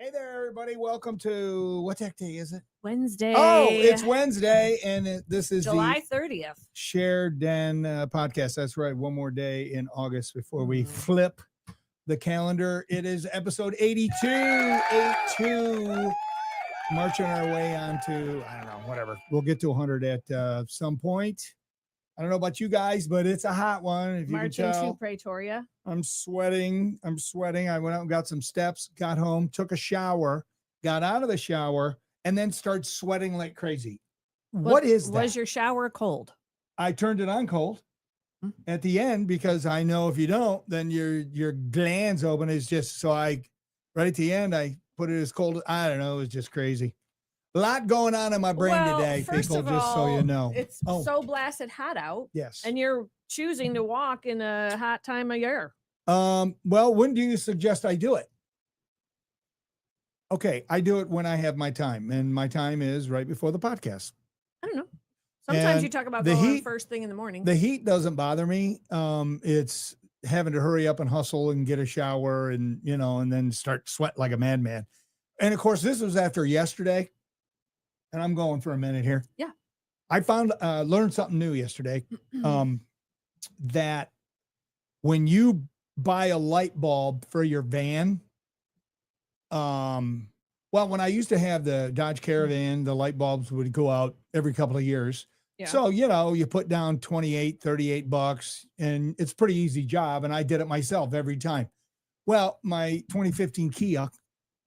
Hey there, everybody. Welcome to, what the heck day is it? Wednesday. Oh, it's Wednesday, and this is July the 30th. Shared Den podcast. That's right. One more day in August before we flip the calendar. It is episode 82. Marching our way on to, I don't know, whatever. We'll get to 100 at some point. I don't know about you guys, but it's a hot one. If you Marching can tell. to Pretoria. I'm sweating. I went out and got some steps, got home, took a shower, got out of the shower, and then started sweating like crazy. What is that? Was your shower cold? I turned it on cold at the end because I know if you don't, then your glands open. It's just so right at the end, I put it as cold. I don't know. It was just crazy. A lot going on in my brain today, people, just so you know. It's so blasted hot out. Yes. And you're choosing to walk in a hot time of year. Well, when do you suggest I do it? Okay, I do it when I have my time, and my time is right before the podcast. I don't know. Sometimes you talk about going first thing in the morning. The heat doesn't bother me. It's having to hurry up and hustle and get a shower and, and then start sweating like a madman. And of course, this was after yesterday. And I'm going for a minute here. Yeah. I learned something new yesterday. That when you buy a light bulb for your van, when I used to have the Dodge Caravan, the light bulbs would go out every couple of years. Yeah. So, you put down $28, and it's a pretty easy job. And I did it myself every time. Well, my 2015 Kia,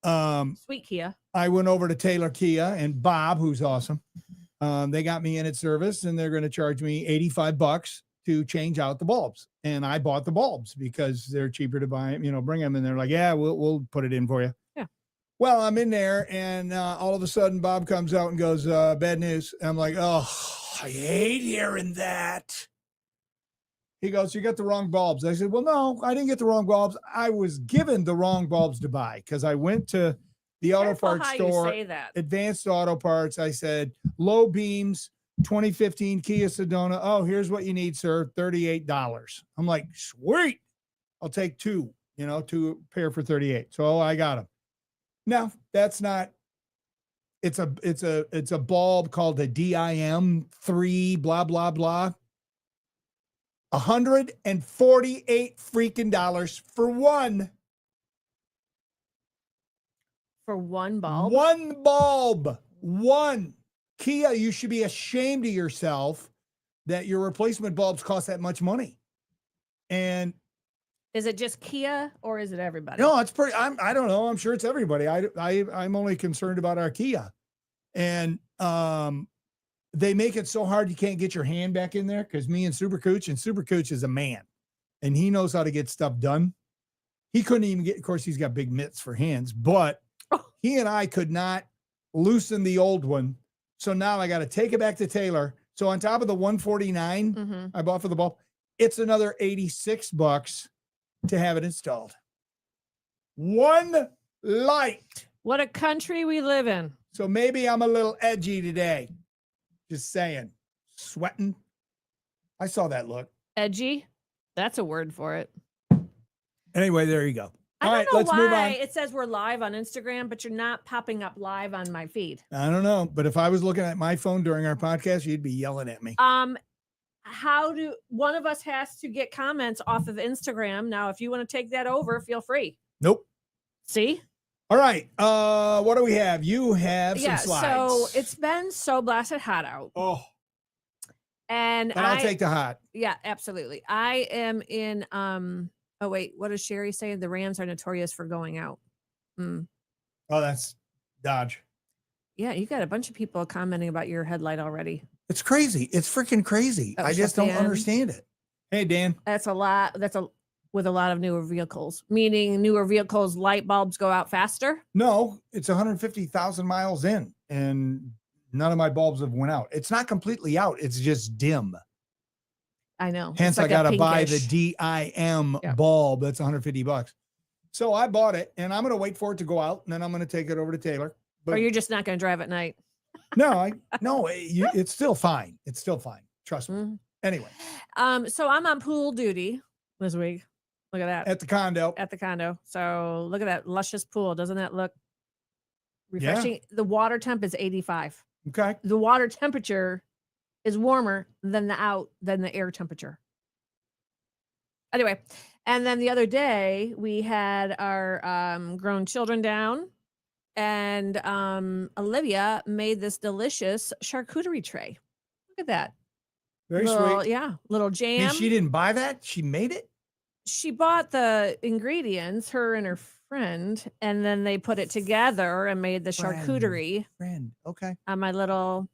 sweet Kia. I went over to Taylor Kia and Bob, who's awesome. They got me in at service, and they're going to charge me $85 to change out the bulbs. And I bought the bulbs because they're cheaper to buy, bring them. And they're like, yeah, we'll put it in for you. Yeah. Well, I'm in there, and all of a sudden Bob comes out and goes, bad news. And I'm like, oh, I hate hearing that. He goes, you got the wrong bulbs. I said, well, no, I didn't get the wrong bulbs. I was given the wrong bulbs to buy because I went to the auto parts store, Advanced Auto Parts. I said, low beams, 2015 Kia Sedona. Oh, here's what you need, sir. $38. I'm like, sweet. I'll take two pair for 38. So I got them. No, that's not. It's a bulb called the DIM 3, blah, blah, blah. $148 freaking dollars for one. For one bulb? One bulb. One. Kia, you should be ashamed of yourself that your replacement bulbs cost that much money. And is it just Kia or is it everybody? No, it's pretty. I don't know. I'm sure it's everybody. I'm only concerned about our Kia. And they make it so hard you can't get your hand back in there because me and Super Cooch is a man and he knows how to get stuff done. He couldn't even get, of course, he's got big mitts for hands, but he and I could not loosen the old one. So now I got to take it back to Taylor. So on top of the $149 I bought for the bulb, it's another $86 to have it installed. One light. What a country we live in. So maybe I'm a little edgy today. Just saying. Sweating. I saw that look. Edgy? That's a word for it. Anyway, there you go. All right, let's move on. It says we're live on Instagram, but you're not popping up live on my feed. I don't know. But if I was looking at my phone during our podcast, you'd be yelling at me. One of us has to get comments off of Instagram. Now, if you want to take that over, feel free. Nope. See? All right. What do we have? You have some slides. So it's been so blasted hot out. Oh. And I'll take the hot. Yeah, absolutely. I am in oh wait, what does Sherry say? The Rams are notorious for going out. Oh, that's Dodge. Yeah, you got a bunch of people commenting about your headlight already. It's crazy. It's freaking crazy. I just don't understand it. Hey, Dan. That's a lot. With a lot of newer vehicles, meaning newer vehicles, light bulbs go out faster? No, it's 150,000 miles in and none of my bulbs have went out. It's not completely out. It's just dim. I know. Hence, I got to buy the DIM bulb. That's $150. So I bought it and I'm going to wait for it to go out and then I'm going to take it over to Taylor. But, or you're just not going to drive at night? No, it's still fine. It's still fine. Trust me. Anyway. So I'm on pool duty this week. Look at that. At the condo. So look at that luscious pool. Doesn't that look refreshing. The water temp is 85. Okay. The water temperature is warmer than the air temperature. Anyway, and then the other day we had our grown children down, and Olivia made this delicious charcuterie tray. Look at that. Very sweet. Yeah, little jam. And she didn't buy that? She made it? She bought the ingredients, her and her friend, and then they put it together and made the charcuterie. Friend. Okay. On my little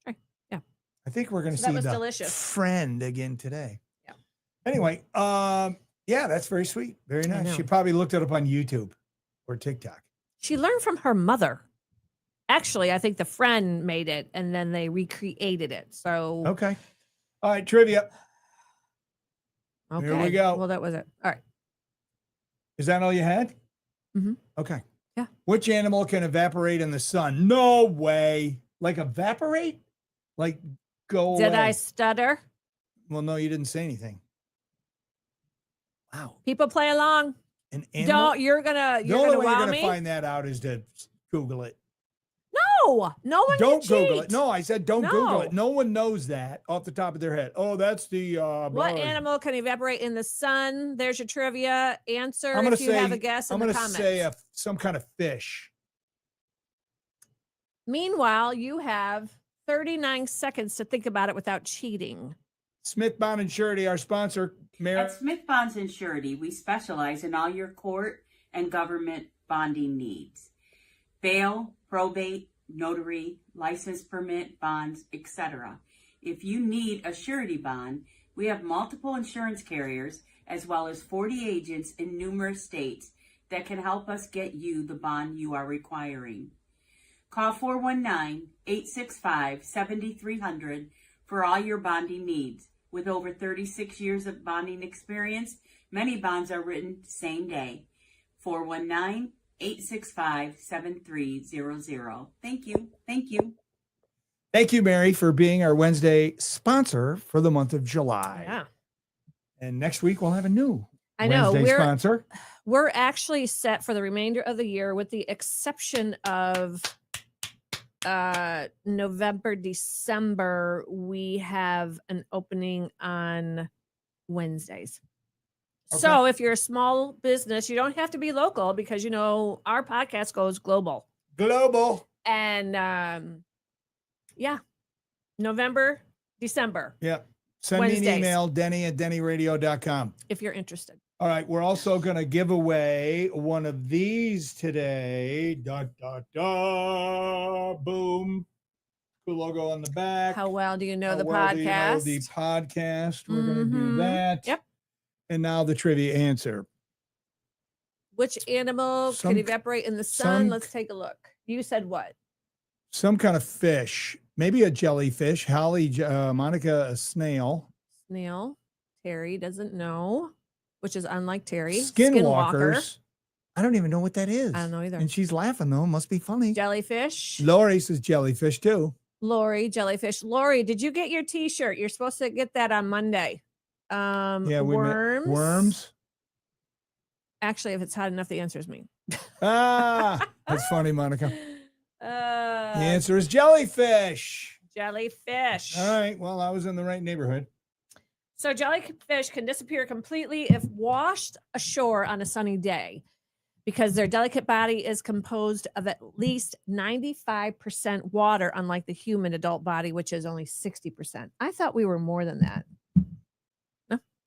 tray. Yeah. I think we're going to So that see was the delicious. friend again today. Yeah. Anyway, yeah, that's very sweet. Very I nice. know. She probably looked it up on YouTube or TikTok. She learned from her mother. Actually, I think the friend made it and then they recreated it. So Okay. All right, trivia. okay. Here we go. Well, that was it. All right. Is that all you had? Mm-hmm. Okay. Yeah. Which animal can evaporate in the sun? No way. Like evaporate? Like go away. Did I stutter? Well, no, you didn't say anything. Wow. People play along. An animal? You're gonna The only way you're wow going to me. find that out is to Google it. No one Don't can Google cheat. it. No, I said don't Google No. it. No one knows that off the top of their head. Oh, that's the What blah. animal can evaporate in the sun? There's your trivia answer. I'm gonna if you have a guess in I'm the gonna comments. say some kind of fish. Meanwhile, you have 39 seconds to think about it without cheating. Smith Bond and Surety, our sponsor, Mary. At Smith Bonds and Surety, we specialize in all your court and government bonding needs. Bail, probate, notary, license permit, bonds, etc. If you need a surety bond, we have multiple insurance carriers as well as 40 agents in numerous states that can help us get you the bond you are requiring. Call 419-865-7300 for all your bonding needs. With over 36 years of bonding experience, many bonds are written same day. 419-865-7300. Thank you. Thank you. Thank you, Mary, for being our Wednesday sponsor for the month of July. Yeah. And next week we'll have a new Wednesday sponsor. We're actually set for the remainder of the year with the exception of November, December, we have an opening on Wednesdays. Okay. So if you're a small business, you don't have to be local because, our podcast goes global. Global. And yeah, November, December, Yeah. Send me Wednesdays. an email, Denny@DennyRadio.com. if you're interested. All right. We're also going to give away one of these today. Da, da, da. Boom. Cool logo on the back. How well do you know How the well do you know podcast? the podcast. We're going to do Mhm. that. Yep. And now the trivia answer. Which animal Some- can evaporate in the sun? some- Let's take a look. You said what? Some kind of fish. Maybe a jellyfish. Holly, Monica, a snail. Snail. Terry doesn't know, which is unlike Terry. Skinwalkers. I don't even know what that is. I don't know either. And she's laughing though. Must be funny. Jellyfish. Lori says jellyfish too. Lori, jellyfish. Lori, did you get your t-shirt? You're supposed to get that on Monday. Yeah, worms. Worms. Actually, if it's hot enough, the answer is me. Ah, that's funny, Monica. The Uh, answer is jellyfish. jellyfish. All right. Well, I was in the right neighborhood. So jellyfish can disappear completely if washed ashore on a sunny day because their delicate body is composed of at least 95% water, unlike the human adult body, which is only 60%. I thought we were more than that.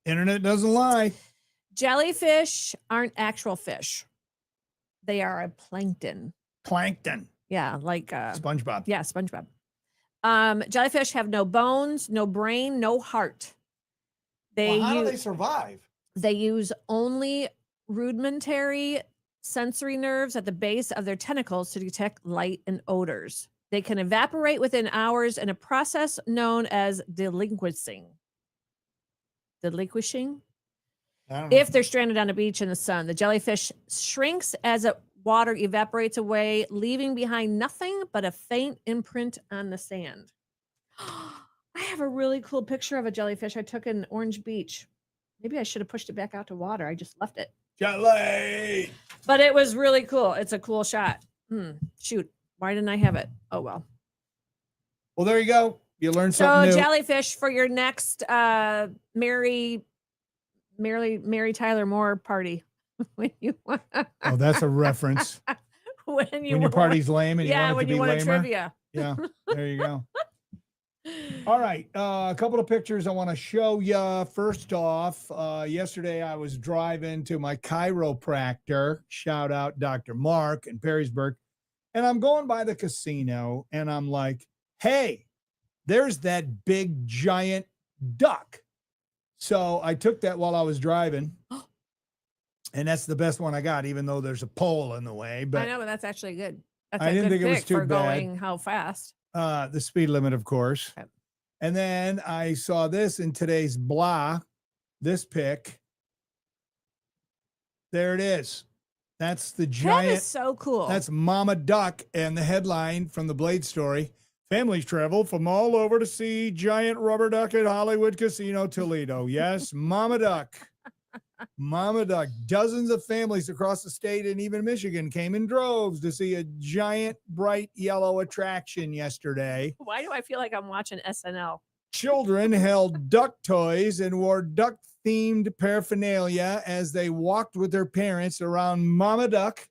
Internet doesn't lie. Jellyfish aren't actual fish. They are a plankton. Plankton. Yeah, like SpongeBob. yeah, SpongeBob. Jellyfish have no bones, no brain, no heart. Well, how do they survive? They use only rudimentary sensory nerves at the base of their tentacles to detect light and odors. They can evaporate within hours in a process known as delinquishing. Delinquishing? I don't know. If they're stranded on a beach in the sun, the jellyfish shrinks as water evaporates away, leaving behind nothing but a faint imprint on the sand. I have a really cool picture of a jellyfish I took in Orange Beach. Maybe I should have pushed it back out to water. I just left it. Jelly. But it was really cool. It's a cool shot. Shoot. Why didn't I have it? Oh, well. Well, there you go. You learned So something new. jellyfish for your next Mary Tyler Moore party. When you Oh, that's a reference. when Your party's lame and you want it when to you be want a lamer. trivia. Yeah, there you go. All right, a couple of pictures I want to show you. First off, yesterday I was driving to my chiropractor. Shout out Dr. Mark in Perrysburg. And I'm going by the casino and I'm like, hey, there's that big giant duck. So I took that while I was driving. And that's the best one I got, even though there's a pole in the way. But I know, but that's actually good. That's I a didn't good think it was pick too for bad. going how fast. The speed limit, of course. Okay. And then I saw this in today's blah, this pic. There it is. That's the giant. That is so cool. That's Mama Duck. And the headline from the Blade story: families travel from all over to see giant rubber duck at Hollywood Casino, Toledo. Yes, Mama Duck. Mama Duck. Dozens of families across the state and even Michigan came in droves to see a giant bright yellow attraction yesterday. Why do I feel like I'm watching SNL? Children held duck toys and wore duck-themed paraphernalia as they walked with their parents around Mama Duck,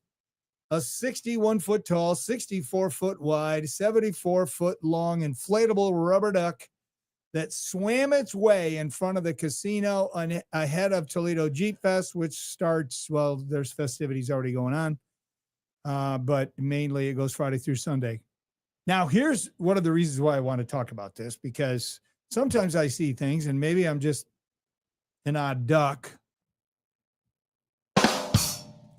a 61-foot tall, 64-foot wide, 74-foot long inflatable rubber duck that swam its way in front of the casino ahead of Toledo Jeep Fest, which starts, well, there's festivities already going on, but mainly it goes Friday through Sunday. Now, here's one of the reasons why I want to talk about this, because sometimes I see things and maybe I'm just an odd duck.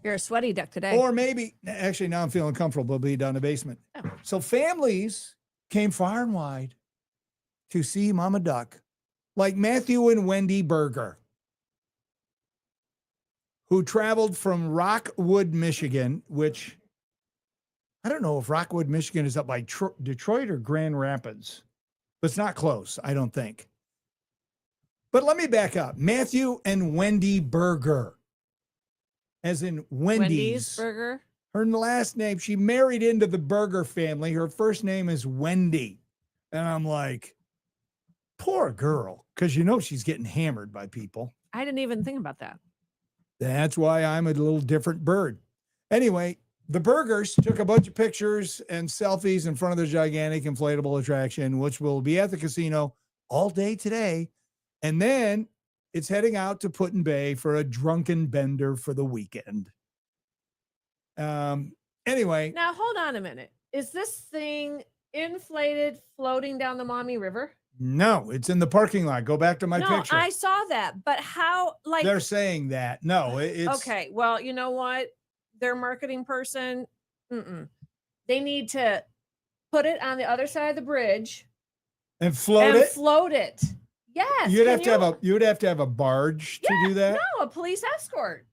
You're a sweaty duck today. Or maybe, actually, now I'm feeling comfortable being down in the basement. Oh. So families came far and wide to see Mama Duck, like Matthew and Wendy Berger, who traveled from Rockwood, Michigan, which I don't know if Rockwood, Michigan is up by Detroit or Grand Rapids, but it's not close, I don't think. But let me back up. Matthew and Wendy Berger, as in Wendy's Burger. Her last name, she married into the Berger family. Her first name is Wendy. And I'm like, poor girl, because you know she's getting hammered by people. I didn't even think about that. That's why I'm a little different bird. Anyway, the Bergers took a bunch of pictures and selfies in front of the gigantic inflatable attraction, which will be at the casino all day today. And then it's heading out to Put-in-Bay for a drunken bender for the weekend. Anyway. Now, hold on a minute. Is this thing inflated floating down the Maumee River? No, it's in the parking lot. Go back to my picture. I saw that, but how, like. They're saying that. No, it's. Okay, well, you know what? Their marketing person, they need to put it on the other side of the bridge. And float it? Yes. You would have to have a barge to do that? No, a police escort.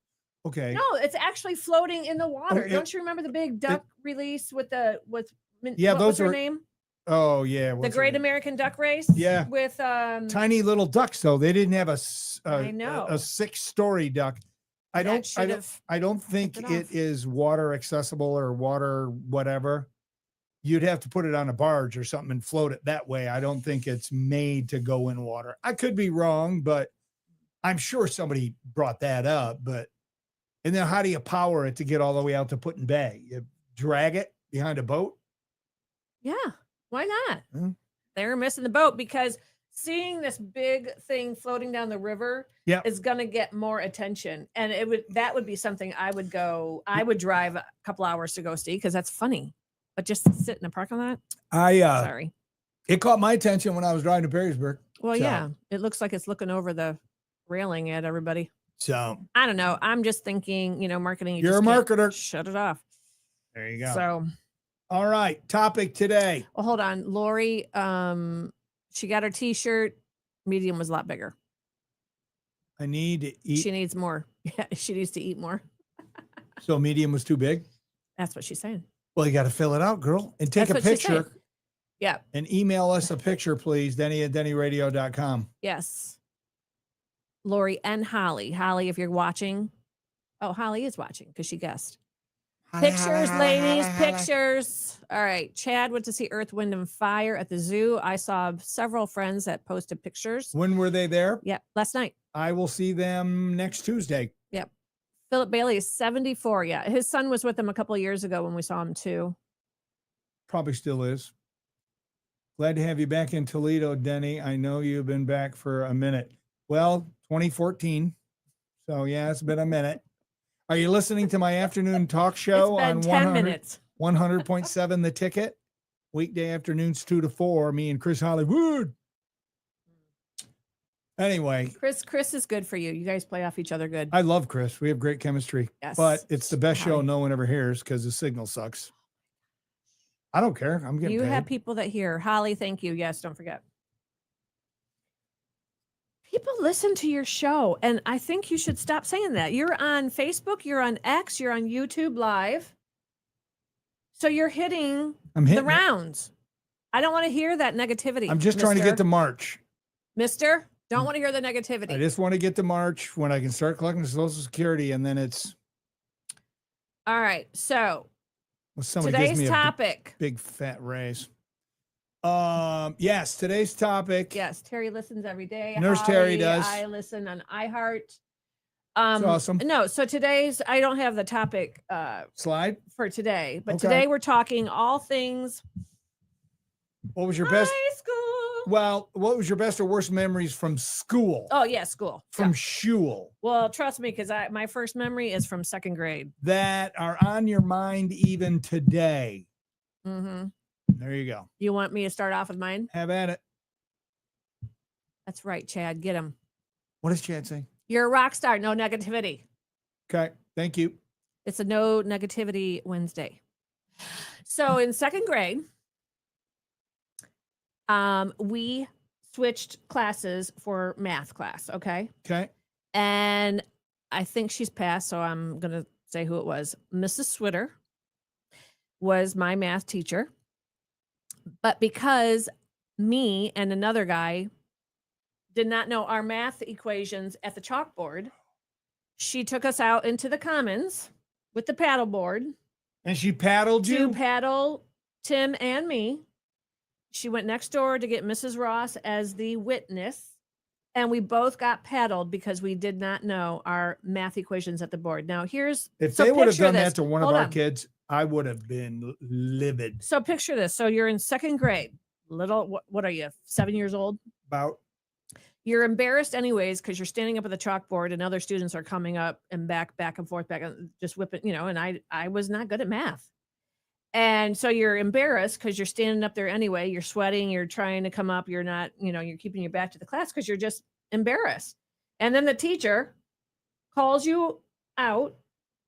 Okay. No, it's actually floating in the water. Don't you remember the big duck release with what was her name? Oh yeah, the Great American Duck Race. Yeah, with tiny little ducks though. They didn't have a 6-story duck. I don't think it is water accessible or water whatever. You'd have to put it on a barge or something and float it that way. I don't think it's made to go in water. I could be wrong, but I'm sure somebody brought that up. And then how do you power it to get all the way out to Put-in-Bay? You drag it behind a boat? Yeah. Why not? They're missing the boat because seeing this big thing floating down the river is going to get more attention. And that would be something I would drive a couple hours to go see because that's funny. But just sit in a parking lot? Sorry. It caught my attention when I was driving to Perrysburg. Well, yeah. It looks like it's looking over the railing at everybody. So I don't know. I'm just thinking, marketing. You're a marketer. Shut it off. There you go. So all right, topic today. Well, hold on. Lori, she got her t-shirt. Medium was a lot bigger. I need to eat. She needs more. Yeah, she needs to eat more. So medium was too big? That's what she's saying. Well, you got to fill it out, girl. And take a picture. Yeah. And email us a picture, please. Denny@DennyRadio.com. Yes. Lori and Holly. Holly, if you're watching. Oh, Holly is watching because she guessed. Pictures, ladies, pictures. All right. Chad went to see Earth, Wind, and Fire at the zoo. I saw several friends that posted pictures. When were they there? Yep. Last night. I will see them next Tuesday. Yep. Philip Bailey is 74. Yeah. His son was with him a couple of years ago when we saw him too. Probably still is. Glad to have you back in Toledo, Denny. I know you've been back for a minute. Well, 2014. So yeah, it's been a minute. Are you listening to my afternoon talk show It's been on 10 minutes. 100.7 The Ticket? Weekday afternoons 2 to 4, me and Chris Hollywood. Anyway. Chris is good for you. You guys play off each other good. I love Chris. We have great chemistry. Yes. But it's the best show Hi. no one ever hears because the signal sucks. I don't care. I'm getting You paid. have people that hear. Holly, thank you. Yes, don't forget. People listen to your show, and I think you should stop saying that. You're on Facebook, you're on X, you're on YouTube Live. So you're hitting I'm hitting the rounds. I don't want to hear that negativity. I'm just trying to get to March. Mister, don't want to hear the negativity. I just want to get to March when I can start collecting Social Security, and then it's. All right. So Well, somebody gives today's me a topic. big fat raise. Yes, today's topic. Yes, Terry listens every day. Nurse Terry Holly, does. I listen on iHeart. That's awesome. No, so today's I don't have the topic Slide. for today, but Okay. today we're talking all things What was your best? high school. Well, what was your best or worst memories from school? Oh yeah, school. From Yeah. shul Well, trust me, because my first memory is from second grade. that are on your mind even today. Mm-hmm. There you go. You want me to start off with mine? Have at it. That's right, Chad. Get him. What does Chad say? You're a rock star. No negativity. Okay. Thank you. It's a no negativity Wednesday. So in second grade, we switched classes for math class. Okay. Okay. And I think she's passed, so I'm going to say who it was. Mrs. Switter was my math teacher. But because me and another guy did not know our math equations at the chalkboard, she took us out into the commons with the paddleboard And she paddled to you? paddle Tim and me. She went next door to get Mrs. Ross as the witness. And we both got paddled because we did not know our math equations at the board. Now, here's If so they would have picture done this. that to one of Hold our on. kids, I would have been livid. So picture this. So you're in second grade. Little, what are you, 7 years old? About You're embarrassed anyways because you're standing up at the chalkboard and other students are coming up and back and forth, just whipping, and I was not good at math. And so you're embarrassed because you're standing up there anyway. You're sweating. You're trying to come up. You're not, you're keeping your back to the class because you're just embarrassed. And then the teacher calls you out.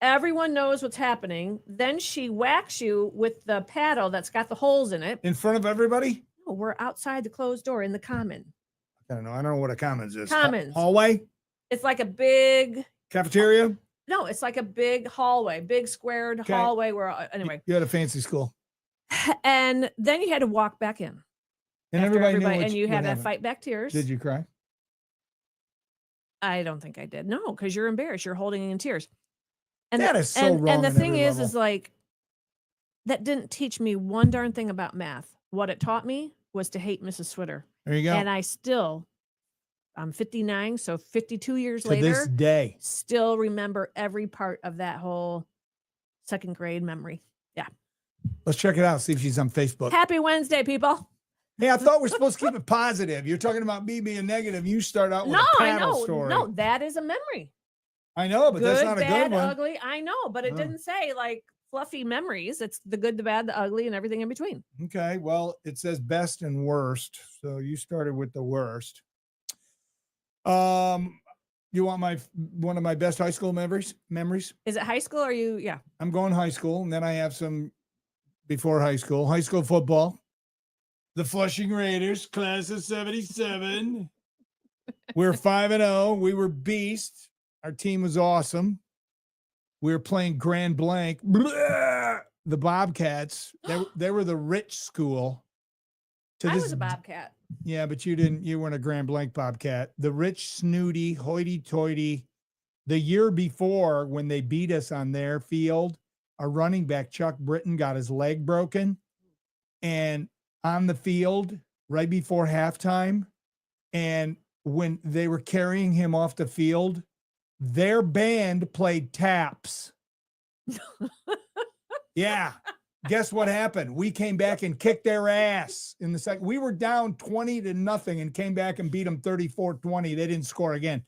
Everyone knows what's happening. Then she whacks you with the paddle that's got the holes in it. in front of everybody? No, we're outside the closed door in the common. I don't know. I don't know what a commons is. Commons. Hallway? It's like a big, Cafeteria? no, it's like a big hallway, big squared Okay. hallway where, anyway. You had a fancy school. And then you had to walk back in. And after everybody knew and you what had that happened. fight back tears. Did you cry? I don't think I did. No, because you're embarrassed. You're holding in tears. That is so wrong And the on thing every is level. like, that didn't teach me one darn thing about math. What it taught me was to hate Mrs. Switter. There you go. And I'm 59, so 52 years to this later, day. still remember every part of that whole second grade memory. Yeah. Let's check it out. See if she's on Facebook. Happy Wednesday, people. Hey, I thought we're supposed to keep it positive. You're talking about me being negative. You start out with No, a I paddle know. story. No, that is a memory. I know, but that's not a bad, good one. ugly. I know, but it Oh. didn't say like fluffy memories. It's the good, the bad, the ugly, and everything in between. Okay, well, it says best and worst. So you started with the worst. You want one of my best high school memories? Is it high school or you? Yeah. I'm going high school, and then I have some before high school football. The Flushing Raiders, class of 77. We're 5-0. We were beasts. Our team was awesome. We were playing Grand Blanc. Blah! The Bobcats. They were the rich school. I was a Bobcat. Yeah, but you weren't a Grand Blanc Bobcat. The rich, snooty, hoity-toity. The year before, when they beat us on their field, our running back, Chuck Britton, got his leg broken. And on the field right before halftime, and when they were carrying him off the field, their band played taps. Yeah. Guess what happened? We came back and kicked their ass in the second. We were down 20-0 and came back and beat them 34-20. They didn't score again.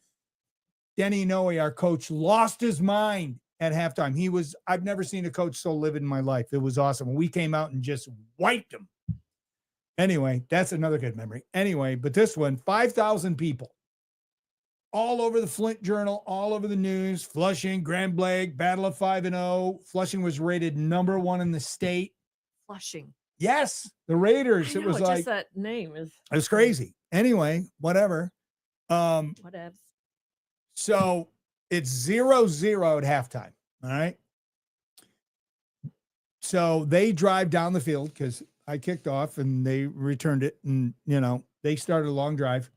Denny Noe, our coach, lost his mind at halftime. I've never seen a coach so livid in my life. It was awesome. We came out and just wiped them. Anyway, that's another good memory. Anyway, but this one, 5,000 people. All over the Flint Journal, all over the news, Flushing, Grand Blanc, Battle of 5-0. Flushing was rated number 1 in the state. Flushing. Yes, the Raiders. I know, it was just like that name is. it was crazy. Anyway, whatever. Whatever. So it's 0-0 at halftime. All right. So they drive down the field because I kicked off and they returned it, and they started a long drive.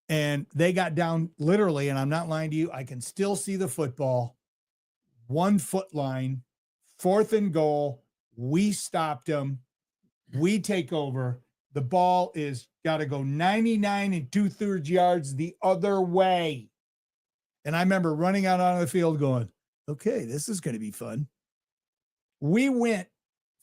And they got down literally, and I'm not lying to you, I can still see the football, 1 foot line, 4th and goal. We stopped them. We take over. The ball is got to go 99 2/3 yards the other way. And I remember running out onto the field going, okay, this is going to be fun. We went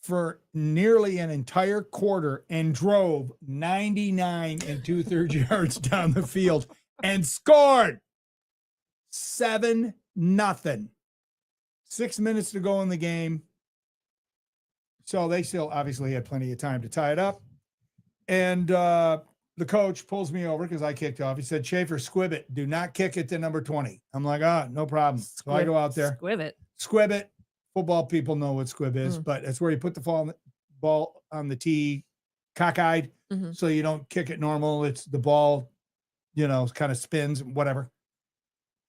for nearly an entire quarter and drove 99 2/3 yards down the field and scored 7-0. 6 minutes to go in the game. So they still obviously had plenty of time to tie it up. And the coach pulls me over because I kicked off. He said, Schaefer, squib it. Do not kick it to number 20. I'm like, no problem. So I go out there. Squib it. Football people know what squib is, but it's where you put the ball on the tee, cockeyed, so you don't kick it normal. It's the ball, kind of spins, whatever.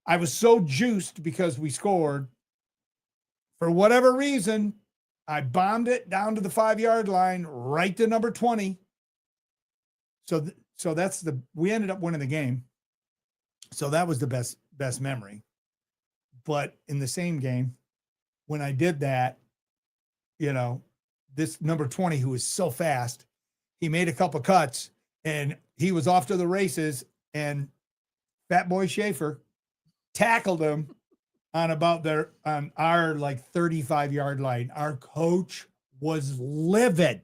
I was so juiced because we scored. For whatever reason, I bombed it down to the 5-yard line, right to number 20. So that's we ended up winning the game. So that was the best memory. But in the same game, when I did that, this number 20, who was so fast, he made a couple cuts and he was off to the races, and Fat Boy Schaefer tackled him on our 35-yard line. Our coach was livid.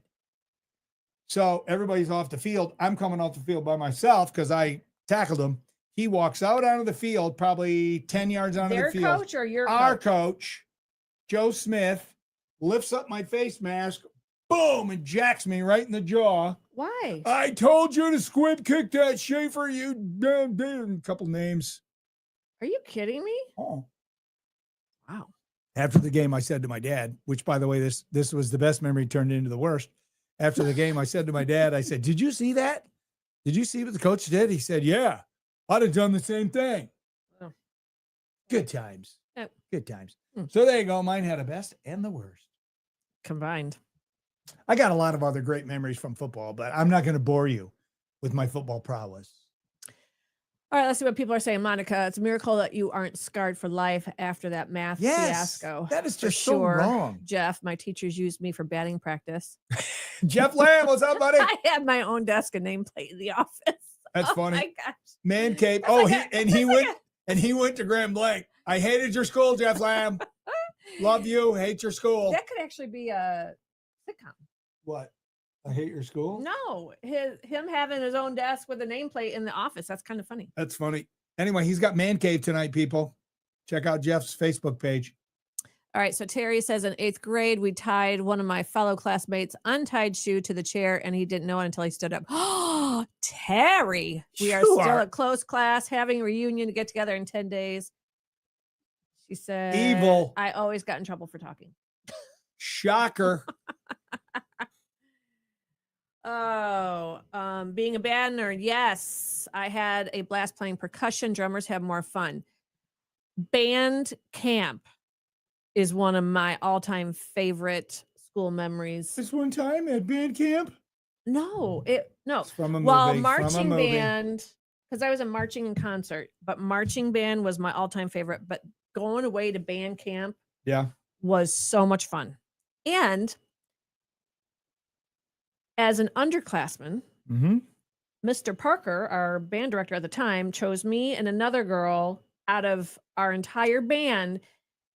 So everybody's off the field. I'm coming off the field by myself because I tackled him. He walks out onto the field, probably 10 yards onto the field. Their coach or your coach? Our coach. Joe Smith lifts up my face mask, boom, and jacks me right in the jaw. Why? I told you to squib kick that Schaefer, you damn a couple names. Are you kidding me? Oh. Wow. After the game, I said to my dad, which, by the way, this was the best memory turned into the worst. After the game, I said to my dad, I said, did you see that? Did you see what the coach did? He said, yeah, I'd have done the same thing. Oh. Good times. Yep. Good times. So there you go. Mine had a best and the worst combined. I got a lot of other great memories from football, but I'm not going to bore you with my football prowess. All right, let's see what people are saying. Monica, it's a miracle that you aren't scarred for life after that math fiasco. That is just so wrong. Jeff, my teachers used me for batting practice. Jeff Lamb, what's up, buddy? I had my own desk and nameplate in the office. That's funny. My gosh. Man cave. He went to Grand Blanc. I hated your school, Jeff Lamb. Love you. Hate your school. That could actually be a sitcom. What? I hate your school? No, him having his own desk with a nameplate in the office. That's kind of funny. That's funny. Anyway, he's got Man Cave tonight, people. Check out Jeff's Facebook page. All right. So Terry says in 8th grade, we tied one of my fellow classmates' untied shoe to the chair, and he didn't know it until he stood up. Oh, Terry. We are still a close class, having a reunion to get together in 10 days. She said, evil. I always got in trouble for talking. Shocker. Being a band nerd. Yes, I had a blast playing percussion. Drummers have more fun. Band camp is one of my all-time favorite school memories. This one time at band camp? No, it's from a movie. Well, marching band, because I was a marching and concert, but marching band was my all-time favorite. But going away to band camp, was so much fun. And as an underclassman, Mm-hmm. Mr. Parker, our band director at the time, chose me and another girl out of our entire band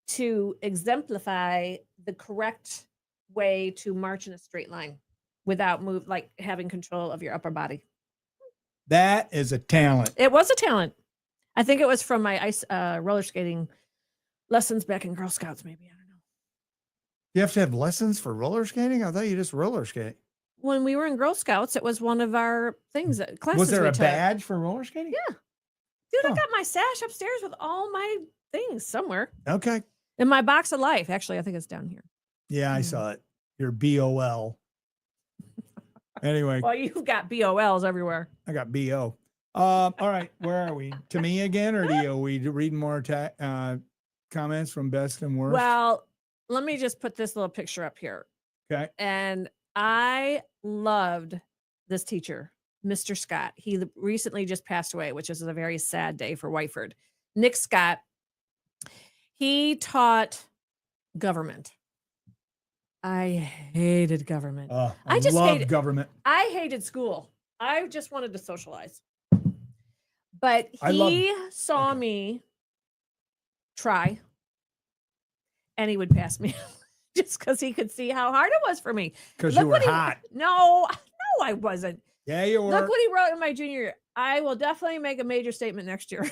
to exemplify the correct way to march in a straight line without like having control of your upper body. That is a talent. It was a talent. I think it was from my ice roller skating lessons back in Girl Scouts, maybe. I don't know. You have to have lessons for roller skating? I thought you just roller skate. When we were in Girl Scouts, it was one of our things, classes. Was there we a took. badge for roller skating? Yeah. Dude, Huh. I got my sash upstairs with all my things somewhere. Okay. In my box of life. Actually, I think it's down here. Yeah, I saw it. Your BOL. Anyway, Well, you've got BOLs everywhere. I got BO. All right, where are we? To me again, or are we reading more comments from best and worst? Well, let me just put this little picture up here. Okay. And I loved this teacher, Mr. Scott. He recently just passed away, which is a very sad day for Whiteford. Nick Scott. He taught government. I hated government. I just love government. I hated school. I just wanted to socialize. But he saw me try, and he would pass me just because he could see how hard it was for me. Because you were hot. No, I wasn't. Yeah, you were. Look what he wrote in my junior year. I will definitely make a major statement next year.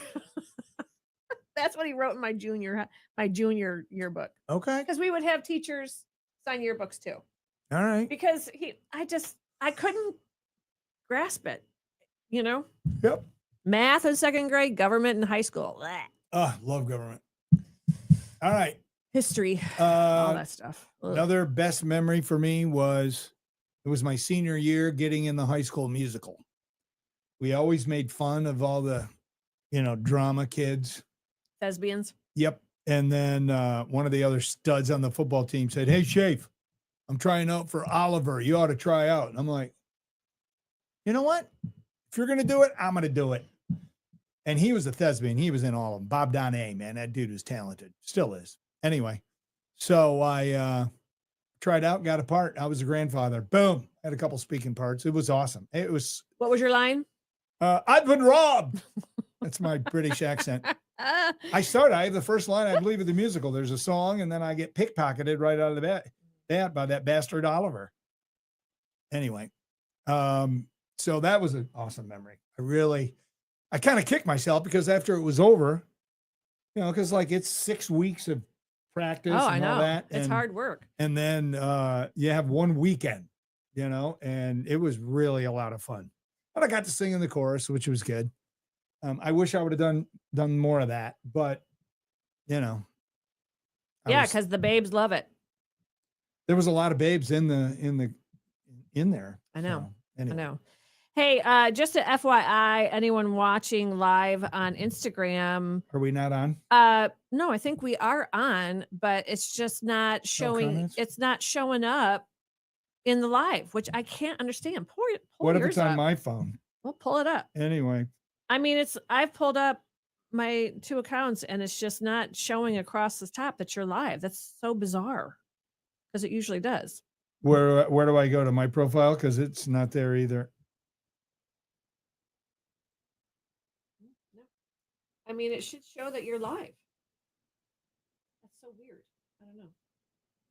That's what he wrote in my junior yearbook. Okay. Because we would have teachers sign yearbooks too. All right. Because I couldn't grasp it, you know? Yep. Math in second grade, government in high school. Blech. Love government. All right. History, all that stuff. Ugh. Another best memory for me was it was my senior year getting in the high school musical. We always made fun of all the, drama kids. Thespians. Yep. And then one of the other studs on the football team said, "Hey, Shafe, I'm trying out for Oliver. You ought to try out." And I'm like, you know what? If you're going to do it, I'm going to do it. And he was a thespian. He was in all of them. Bob Donnet, man, that dude was talented. Still is. Anyway, so I tried out, got a part. I was a grandfather. Boom. Had a couple speaking parts. It was awesome. It was. What was your line? I've been robbed. That's my British accent. I have the first line, I believe, of the musical. There's a song, and then I get pickpocketed right out of that by that bastard Oliver. Anyway, so that was an awesome memory. I kind of kicked myself because after it was over, because it's 6 weeks of practice and I know. all that. It's hard work. And then you have one weekend, and it was really a lot of fun. But I got to sing in the chorus, which was good. I wish I would have done more of that, but yeah, because the babes love it. There was a lot of babes in there. I know. So, anyway. I know. Hey, just a FYI, anyone watching live on Instagram. Are we not on? No, I think we are on, but it's just not showing. It's not showing up in the live, which I can't understand. Pull what if yours it's on up. my phone? Well, pull it up. Anyway. I mean, I've pulled up my 2 accounts and it's just not showing across the top that you're live. That's so bizarre because it usually does. Where do I go to my profile? Because it's not there either. I mean, it should show that you're live. That's so weird. I don't know.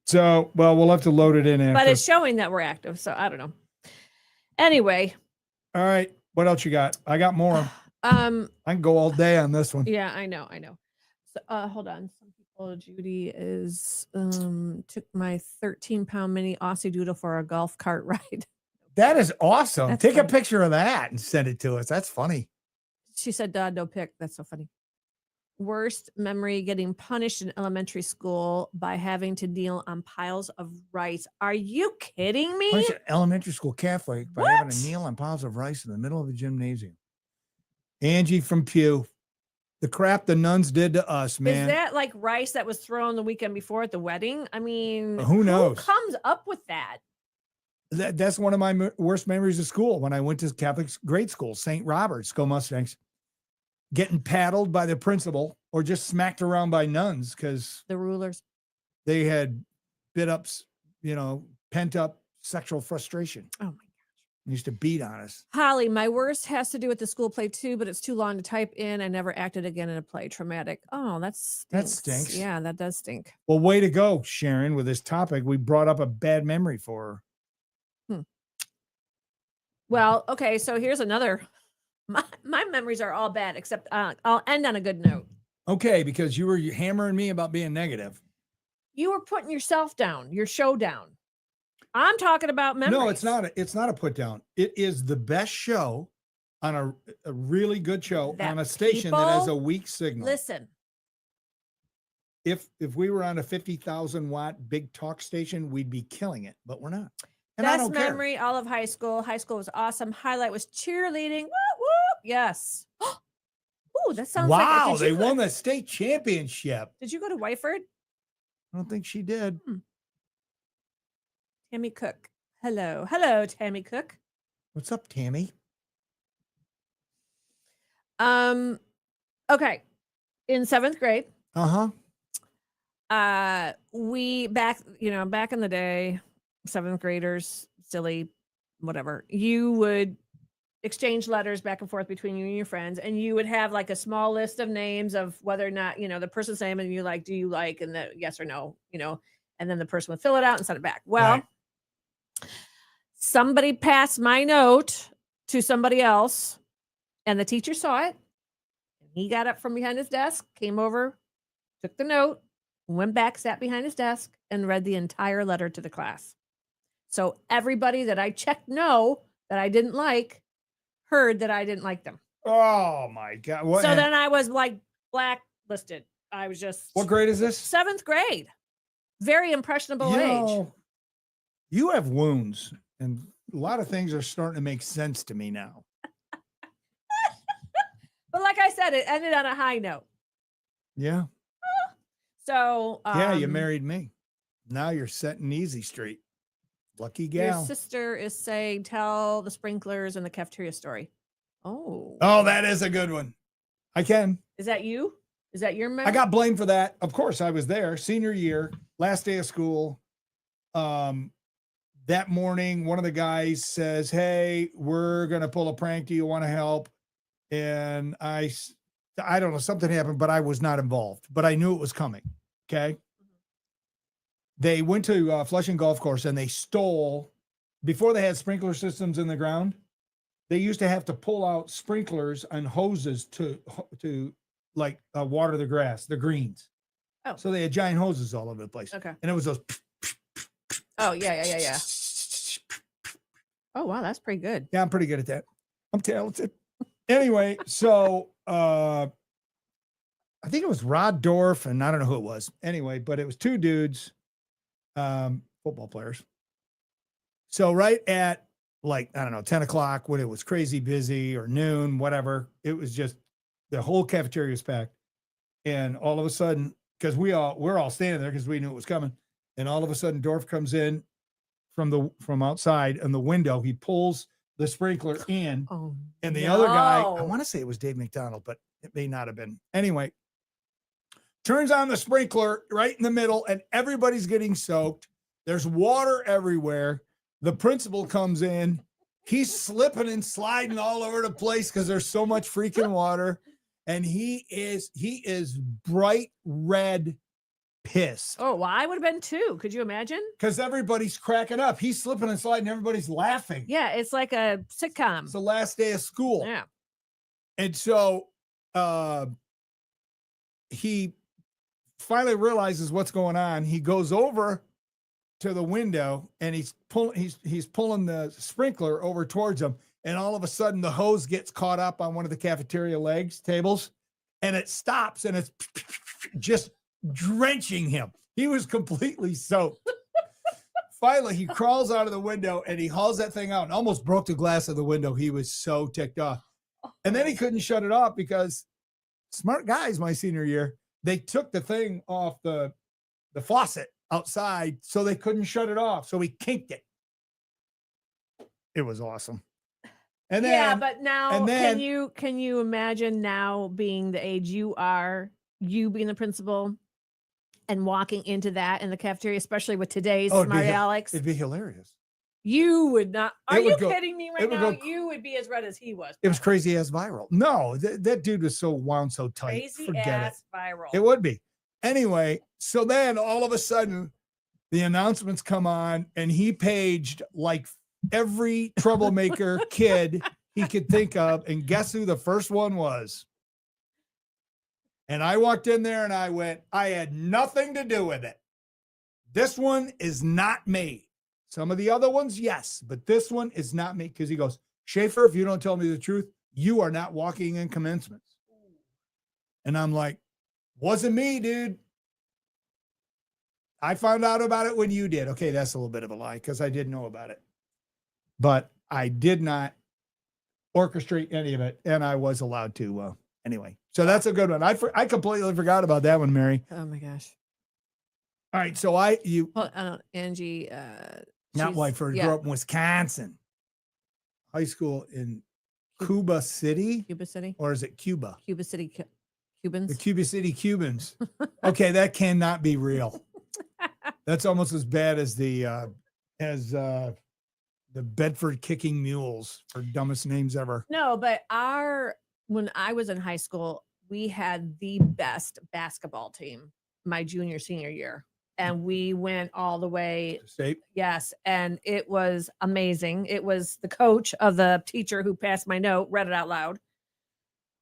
So, well, we'll have to load it in after. But it's showing that we're active, so I don't know. Anyway. All right. What else you got? I got more. I can go all day on this one. Yeah, I know. So, hold on. Some people, Judy took my 13-pound mini Aussie Doodle for a golf cart ride. That is awesome. That's Take funny. a picture of that and send it to us. That's funny. She said, no pic. That's so funny. Worst memory, getting punished in elementary school by having to kneel on piles of rice. Are you kidding me? Punch an elementary school Catholic by having to kneel on piles of rice in the middle of the gymnasium. Angie from Pew. The crap the nuns did to us, man. Is that like rice that was thrown the weekend before at the wedding? I mean, who knows? Who comes up with that? That's one of my worst memories of school when I went to Catholic grade school, St. Robert's, Go Mustangs. Getting paddled by the principal or just smacked around by nuns because the rulers. they had bit up, pent up sexual frustration. Oh my gosh. They used to beat on us. Holly, my worst has to do with the school play too, but it's too long to type in. I never acted again in a play. Traumatic. Oh, that stinks. Yeah, that does stink. Well, way to go, Sharon, with this topic. We brought up a bad memory for her. Well, okay, so here's another. My memories are all bad, except I'll end on a good note. Okay, because you were hammering me about being negative. You were putting yourself down, your show down. I'm talking about memories. No, it's not. It's not a put down. It is the best show on a really good show That on a station that has a weak signal. Listen, If we were on a 50,000 watt big talk station, we'd be killing it, but we're not. And I best don't care. memory all of high school. High school was awesome. Highlight was cheerleading. Whoop, whoop. Yes. Oh, that sounds like. Wow, they won the state championship. Did you go to Whiteford? I don't think she did. Tammy Cook. Hello, Tammy Cook. What's up, Tammy? Okay. In 7th grade, Uh-huh. we back in the day, 7th graders, silly, whatever, you would exchange letters back and forth between you and your friends, and you would have like a small list of names of whether or not, the person's name, and you like, do you like, and the yes or no, and then the person would fill it out and send it back. Well, Right. Somebody passed my note to somebody else, and the teacher saw it. He got up from behind his desk, came over, took the note, went back, sat behind his desk, and read the entire letter to the class. So everybody that I checked no, that I didn't like, heard that I didn't like them. Oh my God. What, So then I was like blacklisted. I was just. what grade is this? 7th grade. Very impressionable age. You have wounds, and a lot of things are starting to make sense to me now. But like I said, it ended on a high note. Yeah. So. Yeah, you married me. Now you're setting easy street. Lucky gal. Your sister is saying, tell the sprinklers and the cafeteria story. Oh. Oh, that is a good one. I can. Is that you? Is that your memory? I got blamed for that. Of course, I was there. Senior year, last day of school. That morning, one of the guys says, "Hey, we're going to pull a prank. Do you want to help?" And I don't know, something happened, but I was not involved, but I knew it was coming. Okay. They went to Flushing Golf Course, and they stole, before they had sprinkler systems in the ground, they used to have to pull out sprinklers and hoses to like water the grass, the greens. Oh. So they had giant hoses all over the place. Okay. And it was those. Oh, yeah. Oh, wow. That's pretty good. Yeah, I'm pretty good at that. I'm talented. Anyway, so I think it was Rod Dorff, and I don't know who it was. Anyway, but it was two dudes, football players. So right at 10 o'clock, when it was crazy busy, or noon, whatever, it was just the whole cafeteria was packed. And all of a sudden, because we're all standing there because we knew it was coming. And all of a sudden, Dorff comes in from outside in the window. He pulls the sprinkler in, and the other guy, I want to say it was Dave McDonald, but it may not have been. Anyway, turns on the sprinkler right in the middle, and everybody's getting soaked. There's water everywhere. The principal comes in. He's slipping and sliding all over the place because there's so much freaking water. And he is bright red pissed. Oh, well, I would have been too. Could you imagine? Because everybody's cracking up. He's slipping and sliding. Everybody's laughing. Yeah, it's like a sitcom. It's the last day of school. Yeah. And so he finally realizes what's going on. He goes over to the window, and he's pulling the sprinkler over towards him. And all of a sudden, the hose gets caught up on one of the cafeteria tables, and it stops, and it's just drenching him. He was completely soaked. Finally, he crawls out of the window, and he hauls that thing out and almost broke the glass of the window. He was so ticked off. And then he couldn't shut it off because smart guys, my senior year, they took the thing off the faucet outside, so they couldn't shut it off. So he kinked it. It was awesome. And then, yeah, but now can you imagine now being the age you are, you being the principal, and walking into that in the cafeteria, especially with today's Oh, smart Alex. It'd be hilarious. You would not. Are It would you go- kidding me it right would now? go- You would be as red as he was. It was crazy ass viral. No, that dude was so wound so tight. Crazy Forget ass it. viral. It would be. Anyway, so then all of a sudden the announcements come on and he paged like every troublemaker kid he could think of. And guess who the first one was? And I walked in there and I went, I had nothing to do with it. This one is not me. Some of the other ones, yes, but this one is not me. Because he goes, Schaefer, if you don't tell me the truth, you are not walking in commencements. And I'm like, wasn't me, dude. I found out about it when you did. Okay, that's a little bit of a lie because I didn't know about it. But I did not orchestrate any of it, and I was allowed to. Anyway, so that's a good one. I completely forgot about that one, Mary. Oh my gosh. All right, so Well, Angie. not she's- Whiteford, yeah, grew up in Wisconsin. High school in Cuba City, Cuba City. or is it Cuba? Cuba City Cubans. The Cuba City Cubans. Okay, that cannot be real. That's almost as bad as the Bedford Kicking Mules for dumbest names ever. No, but when I was in high school, we had the best basketball team my junior, senior year. And we went all the way. State. Yes. And it was amazing. It was the coach of the teacher who passed my note, read it out loud.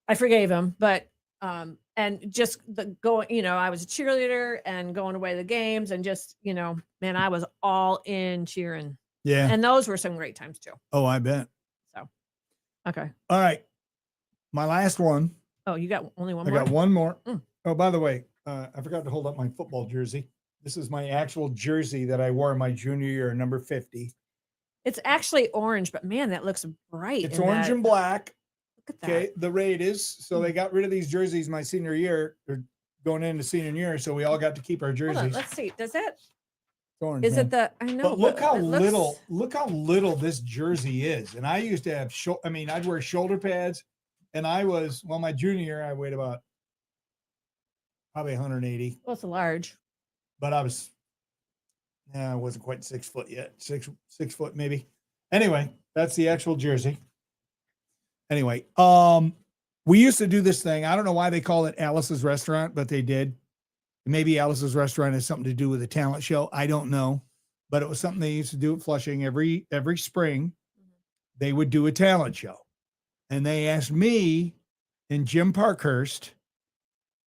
I forgave him, but and just I was a cheerleader and going away to the games and just, man, I was all in cheering. Yeah. And those were some great times too. Oh, I bet. So, okay. All right. My last one. Oh, you got only one I more? got one more. Mm. Oh, by the way, I forgot to hold up my football jersey. This is my actual jersey that I wore in my junior year, number 50. It's actually orange, but man, that looks bright. It's in orange that. and black. Look at that. Okay, the Raiders. So they got rid of these jerseys my senior year, or going into senior year. So we all got to keep our Hold on, jerseys. let's see. Does that? It's orange, Is man. it the? I know. But look how it looks- little this jersey is. And I used to have I'd wear shoulder pads, and my junior year I weighed about probably 180, Well, it's a large. but I wasn't quite 6 foot yet. Six foot maybe. Anyway, that's the actual jersey. Anyway, we used to do this thing. I don't know why they call it Alice's Restaurant, but they did. Maybe Alice's Restaurant has something to do with a talent show. I don't know, but it was something they used to do at Flushing every spring. They would do a talent show, and they asked me and Jim Parkhurst,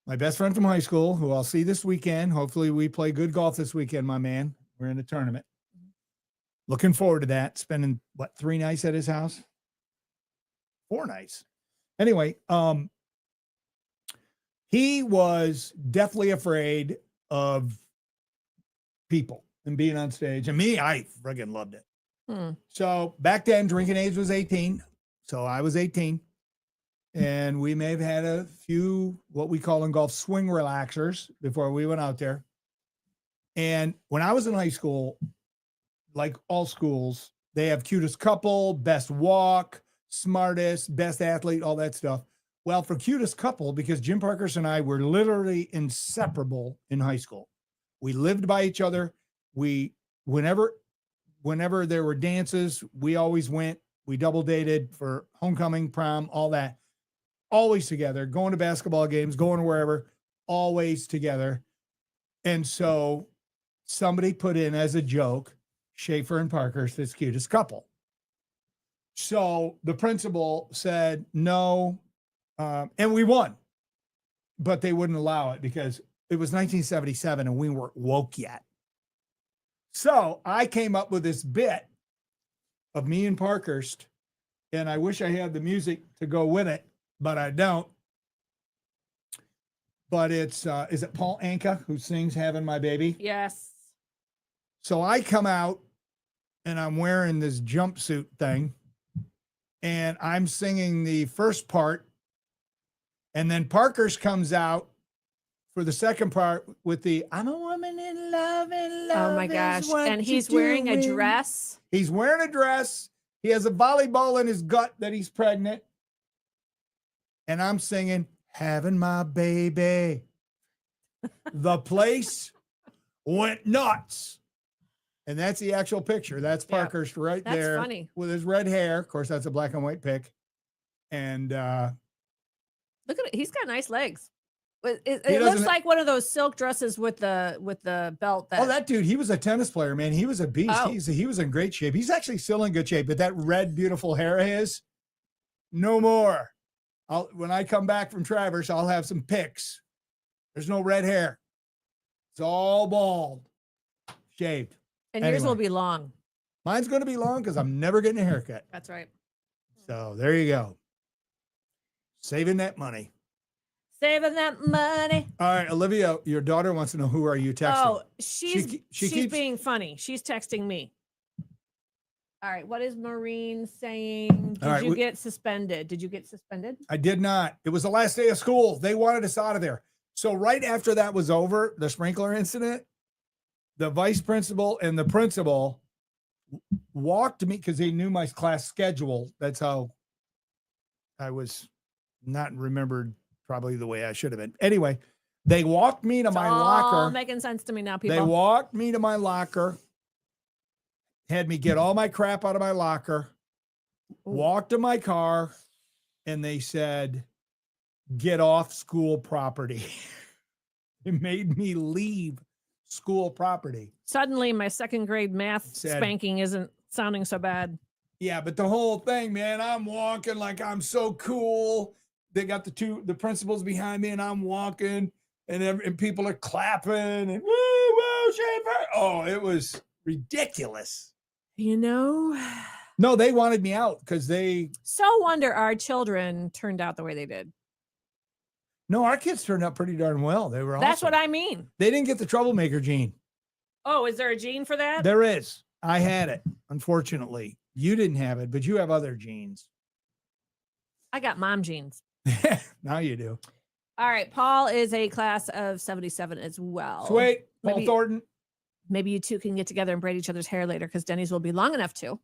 my best friend from high school, who I'll see this weekend. Hopefully we play good golf this weekend, my man. We're in a tournament. Looking forward to that. Spending 3 nights at his house? 4 nights. Anyway, he was deathly afraid of people and being on stage. And me, I friggin' loved it. So back then, drinking age was 18. So I was 18. And we may have had a few, what we call in golf, swing relaxers before we went out there. And when I was in high school, like all schools, they have cutest couple, best walk, smartest, best athlete, all that stuff. Well, for cutest couple, because Jim Parkhurst and I were literally inseparable in high school. We lived by each other. Whenever there were dances, we always went. We double dated for homecoming, prom, all that. Always together, going to basketball games, going wherever, always together. And so somebody put in as a joke, Schaefer and Parkhurst, this cutest couple. So the principal said no, and we won, but they wouldn't allow it because it was 1977 and we weren't woke yet. So I came up with this bit of me and Parkhurst, and I wish I had the music to go with it, but I don't. But it's, is it Paul Anka who sings Having My Baby? Yes. So I come out and I'm wearing this jumpsuit thing and I'm singing the first part. And then Parkhurst comes out for the second part with the I'm a woman in love and love. Oh my is gosh. what And you he's wearing a doing. dress. He's wearing a dress. He has a volleyball in his gut that he's pregnant. And I'm singing, Having My Baby. The place went nuts. And that's the actual picture. That's Parkhurst right That's there funny. with his red hair. Of course, that's a black and white pic. And Look at it. He's got nice legs. It He looks doesn't- like one of those silk dresses with the belt. that dude, he was a tennis player, man. He was a beast. Oh. He was in great shape. He's actually still in good shape, but that red, beautiful hair of his, no more. When I come back from Traverse, I'll have some pics. There's no red hair. It's all bald, shaved. And yours Anyway. will be long. Mine's going to be long because I'm never getting a haircut. That's right. So there you go. Saving that money. Saving that money. All right, Olivia, your daughter wants to know, who are you texting? Oh, she's she she's keeps- being funny. She's texting me. All right, what is Maureen saying? Did All right, you get suspended? Did you get suspended? I did not. It was the last day of school. They wanted us out of there. So right after that was over, the sprinkler incident, the vice principal and the principal walked me because they knew my class schedule. That's how I was not remembered probably the way I should have been. Anyway, they walked me to It's my all locker. making sense to me now, people. They walked me to my locker, had me get all my crap out of my locker, walked to my car, and they said, "Get off school property." It made me leave school property. Suddenly, my second grade math Said- spanking isn't sounding so bad. Yeah, but the whole thing, man, I'm walking like I'm so cool. They got the principals behind me, and I'm walking, and people are clapping and woo, woo, Schaefer. Oh, it was ridiculous. You know, No, they wanted me out because so wonder our children turned out the way they did. no, our kids turned out pretty darn well. They were awesome. That's what I mean. They didn't get the troublemaker gene. Oh, is there a gene for that? There is. I had it, unfortunately. You didn't have it, but you have other genes. I got mom genes. Now you do. All right, Paul is a class of 77 as well. Sweet. Paul maybe- Thornton. Maybe you two can get together and braid each other's hair later because Denny's will be long enough to.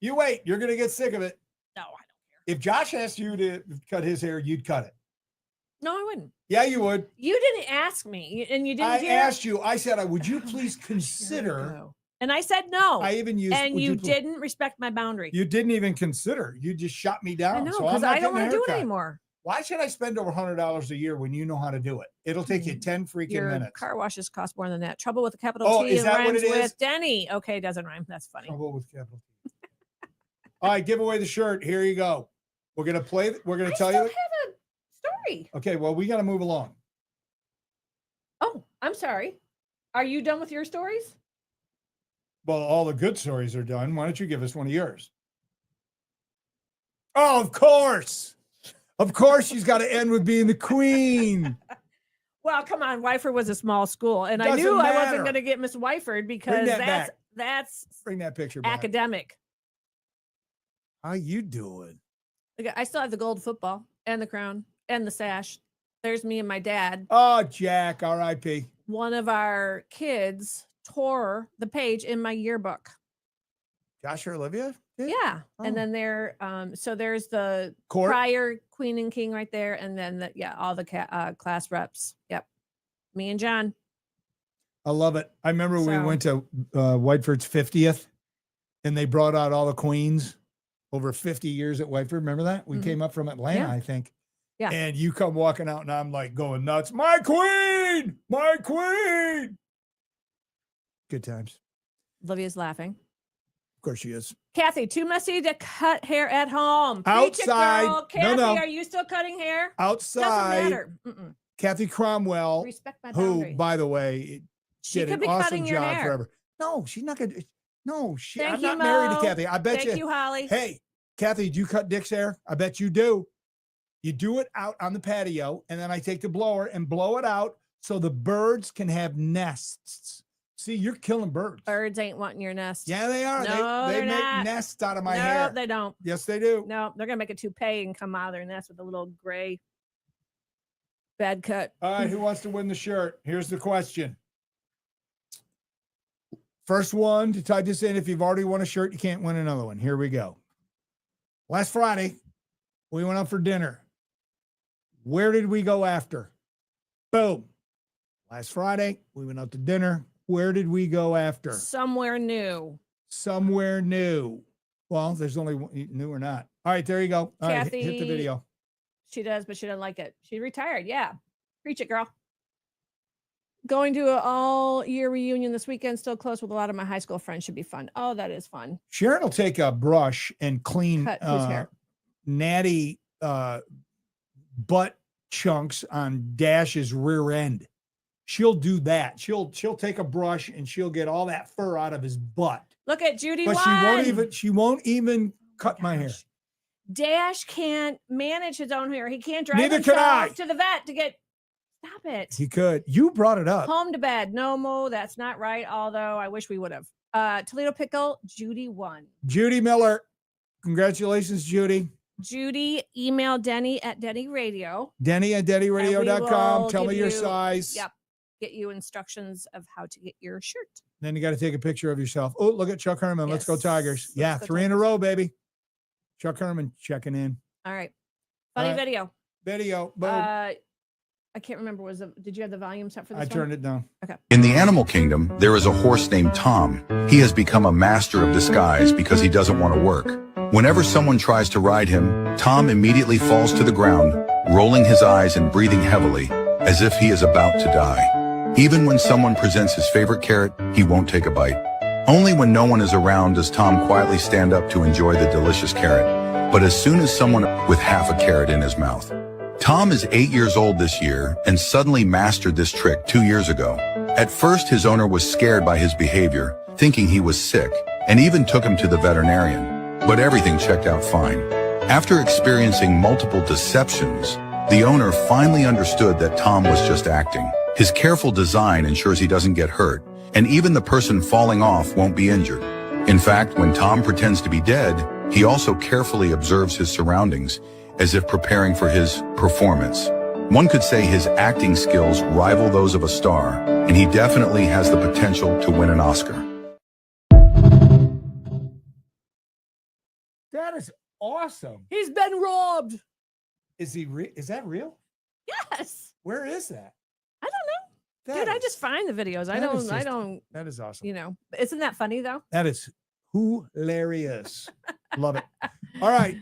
You wait. You're going to get sick of it. No, I don't care. If Josh asked you to cut his hair, you'd cut it. No, I wouldn't. Yeah, you would. You didn't ask me, and you didn't I hear. asked you. I said, would you Oh my please gosh, consider? here we go. And I said no. I even used. and would you please- didn't respect my boundary. You didn't even consider. You just shot me down. I know, so I'm because not I don't getting a want to do it haircut. anymore. Why should I spend over $100 a year when you know how to do it? It'll take you 10 freaking Your minutes. car washes cost more than that. Trouble with a capital Oh, T is and that what rhymes it is? with Denny. Okay, doesn't rhyme. That's funny. Trouble with capital T. All right, give away the shirt. Here you go. We're gonna play. We're gonna I tell still you. have a story. Okay, well, we got to move along. Oh, I'm sorry. Are you done with your stories? Well, all the good stories are done. Why don't you give us one of yours? Oh, of course. Of course, she's got to end with being the queen. Well, come on. Wyford was a small school, and I Doesn't knew I matter. wasn't going to get Miss Wyford because that that's back. that's Bring that picture back. academic. How you doing? Look, I still have the gold football and the crown and the sash. There's me and my dad. Oh, Jack, R.I.P. One of our kids tore the page in my yearbook. Josh or Olivia? Yeah. Oh. And then so there's the Court? prior queen and king right there. And then all the class reps. Yep. Me and John. I love it. I remember we So- went to Whiteford's 50th, and they brought out all the queens over 50 years at Whiteford. Remember that? We Mhm. came up from Atlanta, Yeah. I think. Yeah. And you come walking out, and I'm like going nuts. My queen! My queen! Good times. Olivia's laughing. Of course she is. Kathy, too messy to cut hair at home. Preach it, Outside. girl. No, Kathy, no. are you still cutting hair? Doesn't Outside, matter. Mm-mm. Kathy Cromwell, Respect my who, boundary. by the way, She did could an be awesome cutting your job hair. forever. No, she's not gonna. No, Thank I'm you, not married to Mo. Kathy. I bet Thank you, Holly. Hey, Kathy, do you cut Dick's hair? I bet you do. You do it out on the patio, and then I take the blower and blow it out so the birds can have nests. See, you're killing birds. Birds ain't wanting your nest. Yeah, they are. No, they they're make not. nests out of my no, hair. they don't. Yes, they do. No, they're gonna make a toupee and come out of their nest with a little gray bad cut. All right, who wants to win the shirt? Here's the question. First one to type this in. If you've already won a shirt, you can't win another one. Here we go. Last Friday, we went out for dinner. Where did we go after? Boom. Last Friday, we went out to dinner. Where did we go after? Somewhere new. Somewhere new. Well, there's only one, new or not. All right, there you go. All right, hit the Kathy- video. She does, but she doesn't like it. She retired. Yeah. Preach it, girl. Going to an all-year reunion this weekend. Still close with a lot of my high school friends. Should be fun. Oh, that is fun. Sharon will take a brush and clean Cut whose hair? natty butt chunks on Dash's rear end. She'll do that. She'll take a brush and she'll get all that fur out of his butt. Look at Judy. But she won't even cut my hair. Dash can't manage his own hair. He can't drive Neither can I. himself to the vet to get. Stop it. He could. You brought it up. Home to bed. No, Mo, that's not right. Although I wish we would have. Toledo Pickle, Judy won. Judy Miller. Congratulations, Judy. Judy, email Denny at DennyRadio. Denny at DennyRadio.com. Tell me your size. Yep. Get you instructions of how to get your shirt. Then you got to take a picture of yourself. Oh, look at Chuck Herman. Let's go Yes. Tigers. Let's Yeah, go 3 in a Tigers. row, baby. Chuck Herman checking in. All right. Funny All right. video. Video. Boom. I can't remember. Did you have the volume set for this I one? turned it down. Okay. In the animal kingdom, there is a horse named Tom. He has become a master of disguise because he doesn't want to work. Whenever someone tries to ride him, Tom immediately falls to the ground, rolling his eyes and breathing heavily, as if he is about to die. Even when someone presents his favorite carrot, he won't take a bite. Only when no one is around does Tom quietly stand up to enjoy the delicious carrot. But as soon as someone with half a carrot in his mouth. Tom is 8 years old this year and suddenly mastered this trick 2 years ago. At first, his owner was scared by his behavior, thinking he was sick, and even took him to the veterinarian. But everything checked out fine. After experiencing multiple deceptions, the owner finally understood that Tom was just acting. His careful design ensures he doesn't get hurt, and even the person falling off won't be injured. In fact, when Tom pretends to be dead, he also carefully observes his surroundings, as if preparing for his performance. One could say his acting skills rival those of a star, and he definitely has the potential to win an Oscar. That is awesome. He's been robbed. Is that real? Yes. Where is that? I don't know. That Dude, I is- just find the videos. I that is don't, That is awesome. you know, isn't that funny though? That is hilarious. Love it. All right.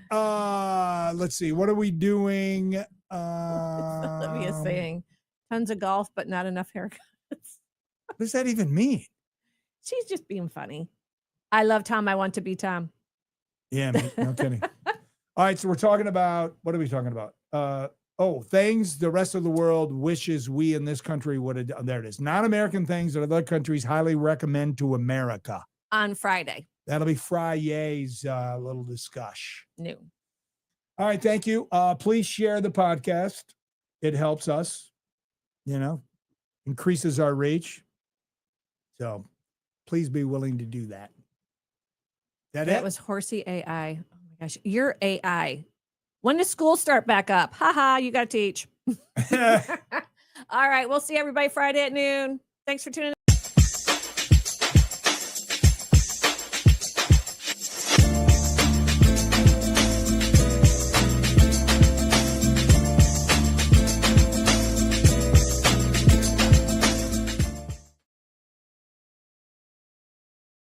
Let's see. What are we doing? Olivia saying tons of golf, but not enough haircuts. What does that even mean? She's just being funny. I love Tom. I want to be Tom. Yeah, no kidding. All right. So we're talking about, what are we talking about? Things the rest of the world wishes we in this country would have done. There it is. Non-American things that other countries highly recommend to America. On Friday. That'll be Friday's little discussion. New. All right. Thank you. Please share the podcast. It helps us, increases our reach. So please be willing to do that. That was Horsey AI. Oh my gosh. You're AI. When does school start back up? Haha, you got to teach. All right. We'll see everybody Friday at noon. Thanks for tuning in.